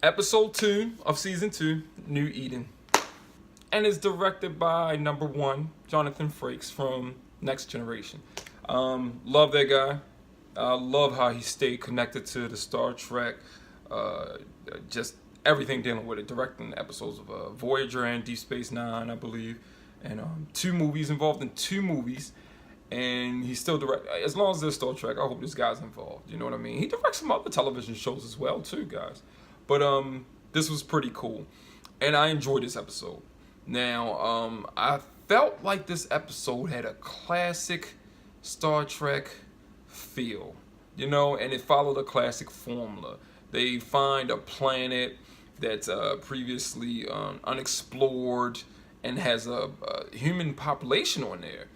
Episode 2 of Season 2, New Eden. And it's directed by number 1, Jonathan Frakes from Next Generation. Love that guy. Love how he stayed connected to the Star Trek. Just everything dealing with it. Directing episodes of Voyager and Deep Space Nine, I believe. And 2 movies, involved in 2 movies. And he's still direct. As long as there's Star Trek, I hope this guy's involved. You know what I mean? He directs some other television shows as well, too, guys. But this was pretty cool, and I enjoyed this episode. Now, I felt like this episode had a classic Star Trek feel, and it followed a classic formula. They find a planet that's previously unexplored and has a human population on there.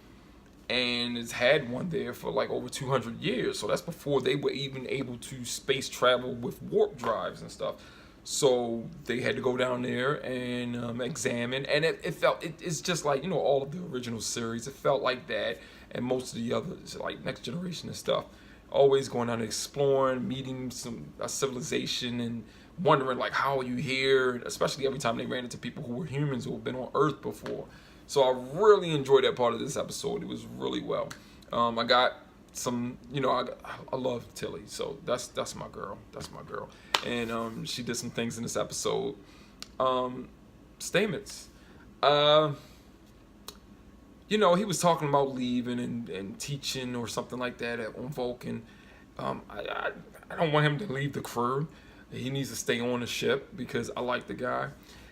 And it's had one there for like over 200 years. So that's before they were even able to space travel with warp drives and stuff. So they had to go down there and examine. And it's just like, all of the original series. It felt like that. And most of the others, like Next Generation and stuff. Always going down and exploring, meeting a civilization and wondering like, how are you here? Especially every time they ran into people who were humans who had been on Earth before. So I really enjoyed that part of this episode. It was really well. I got some, I love Tilly, so that's my girl. That's my girl. And she did some things in this episode. Stamets. He was talking about leaving and teaching or something like that on Vulcan. I don't want him to leave the crew. He needs to stay on the ship because I like the guy.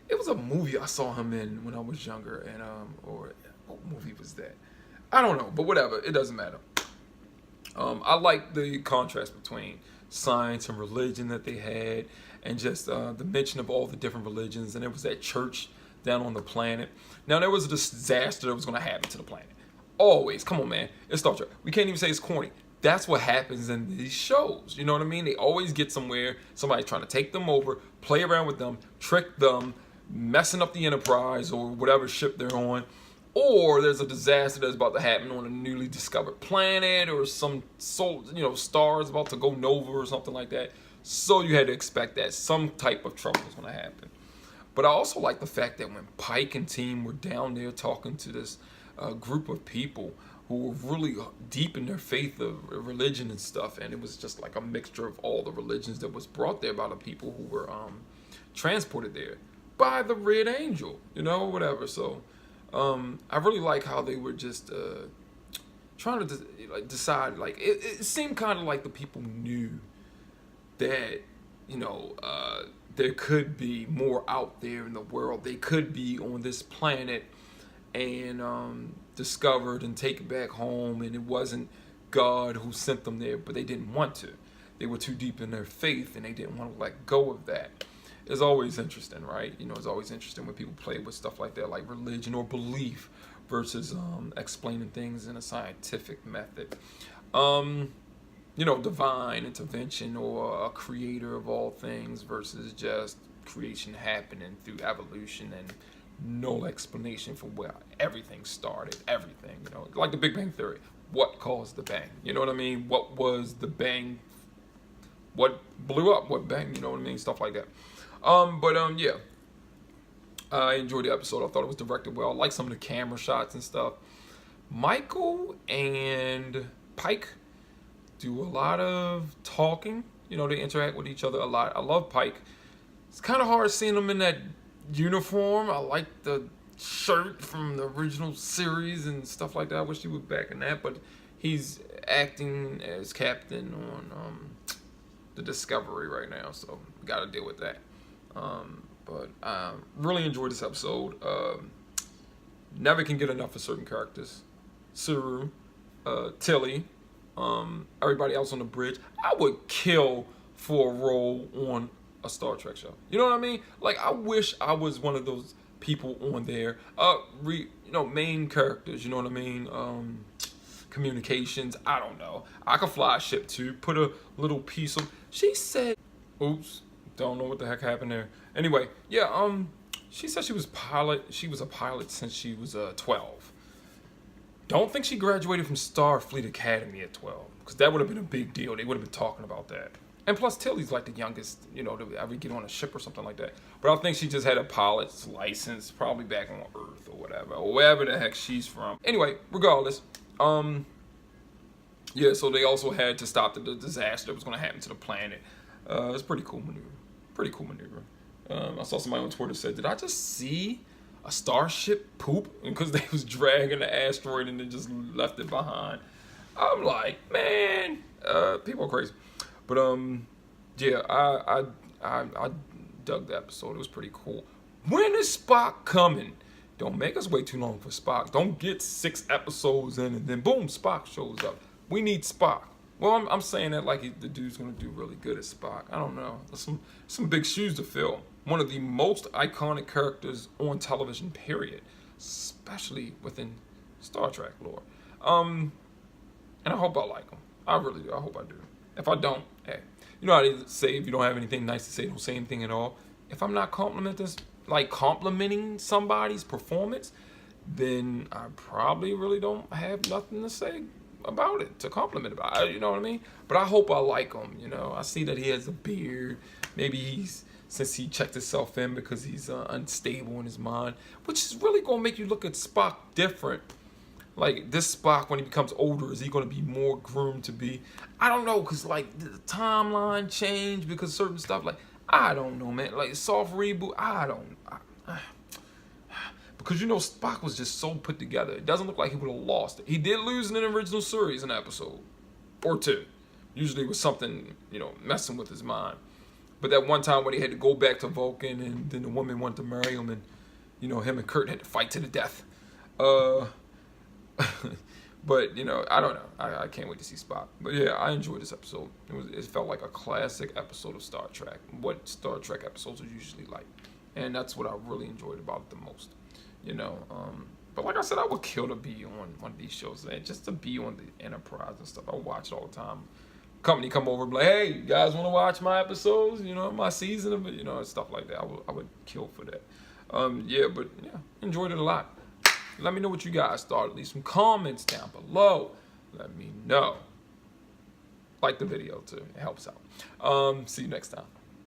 It was a movie I saw him in when I was younger, and or what movie was that? I don't know, but whatever. It doesn't matter. I like the contrast between science and religion that they had, and just the mention of all the different religions. And there was that church down on the planet. Now there was a disaster that was going to happen to the planet. Always, come on, man. It's Star Trek. We can't even say it's corny. That's what happens in these shows. You know what I mean? They always get somewhere. Somebody's trying to take them over, play around with them, trick them, messing up the Enterprise or whatever ship they're on, or there's a disaster that's about to happen on a newly discovered planet or some stars about to go nova or something like that. So you had to expect that some type of trouble was going to happen. But I also like the fact that when Pike and team were down there talking to this group of people who were really deep in their faith of religion and stuff, and it was just like a mixture of all the religions that was brought there by the people who were transported there by the Red Angel, whatever. So I really like how they were just trying to decide. Like it seemed kind of like the people knew that there could be more out there in the world. They could be on this planet and discovered and taken back home, and it wasn't God who sent them there, but they didn't want to. They were too deep in their faith, and they didn't want to let go of that. It's always interesting, right? It's always interesting when people play with stuff like that, like religion or belief versus explaining things in a scientific method. Divine intervention or a creator of all things versus just creation happening through evolution and no explanation for where everything started, everything, like the Big Bang Theory. What caused the bang? You know what I mean? What was the bang? What blew up? What bang? You know what I mean? Stuff like that. Yeah. I enjoyed the episode. I thought it was directed well. I like some of the camera shots and stuff. Michael and Pike do a lot of talking. They interact with each other a lot. I love Pike. It's kind of hard seeing him in that uniform. I like the shirt from the original series and stuff like that. I wish he was back in that, but he's acting as captain on the Discovery right now, so got to deal with that. But really enjoyed this episode. Never can get enough of certain characters. Saru, Tilly, everybody else on the bridge. I would kill for a role on a Star Trek show. You know what I mean? Like, I wish I was one of those people on there. Main characters, you know what I mean? Communications, I don't know. I could fly a ship too. Put a little piece of... She said... Oops. Don't know what the heck happened there. Anyway, yeah, she said she was a pilot since she was 12. Don't think she graduated from Starfleet Academy at 12, because that would have been a big deal. They would have been talking about that. And plus, Tilly's like the youngest, to ever get on a ship or something like that. But I think she just had a pilot's license, probably back on Earth or whatever, or wherever the heck she's from. Anyway, regardless, yeah. So they also had to stop the disaster that was going to happen to the planet. It's a pretty cool maneuver. Pretty cool maneuver. I saw somebody on Twitter said, "Did I just see a starship poop?" Because they was dragging the asteroid and then just left it behind. I'm like, man, people are crazy. But yeah, I dug the episode. It was pretty cool. When is Spock coming? Don't make us wait too long for Spock. Don't get 6 episodes in and then boom, Spock shows up. We need Spock. Well, I'm saying that like the dude's gonna do really good at Spock. I don't know. There's some big shoes to fill. One of the most iconic characters on television, period, especially within Star Trek lore. And I hope I like him. I really do. I hope I do. If I don't, hey, you know how they say if you don't have anything nice to say, don't say anything at all. If I'm not complimenting somebody's performance, then I probably really don't have nothing to say about it, to compliment about it, you know what I mean? But I hope I like him, I see that he has a beard. Maybe since he checked himself in because he's unstable in his mind, which is really going to make you look at Spock different. Like, this Spock, when he becomes older, is he going to be more groomed to be? I don't know, because, like, the timeline changed because certain stuff, like, I don't know, man. Like, soft reboot, because, Spock was just so put together. It doesn't look like he would have lost it. He did lose in an original series, an episode or two. Usually it was something, messing with his mind. But that one time when he had to go back to Vulcan and then the woman wanted to marry him and, him and Kurt had to fight to the death. But, I don't know. I can't wait to see Spock. But yeah, I enjoyed this episode. It felt like a classic episode of Star Trek. What Star Trek episodes are usually like. And that's what I really enjoyed about it the most. But like I said, I would kill to be on one of these shows, man. Just to be on the Enterprise and stuff. I watch it all the time. Company come over and be like, hey, you guys want to watch my episodes? My season of it, and stuff like that. I would kill for that. Enjoyed it a lot. Let me know what you guys thought. Leave some comments down below. Let me know. Like the video too. It helps out. See you next time.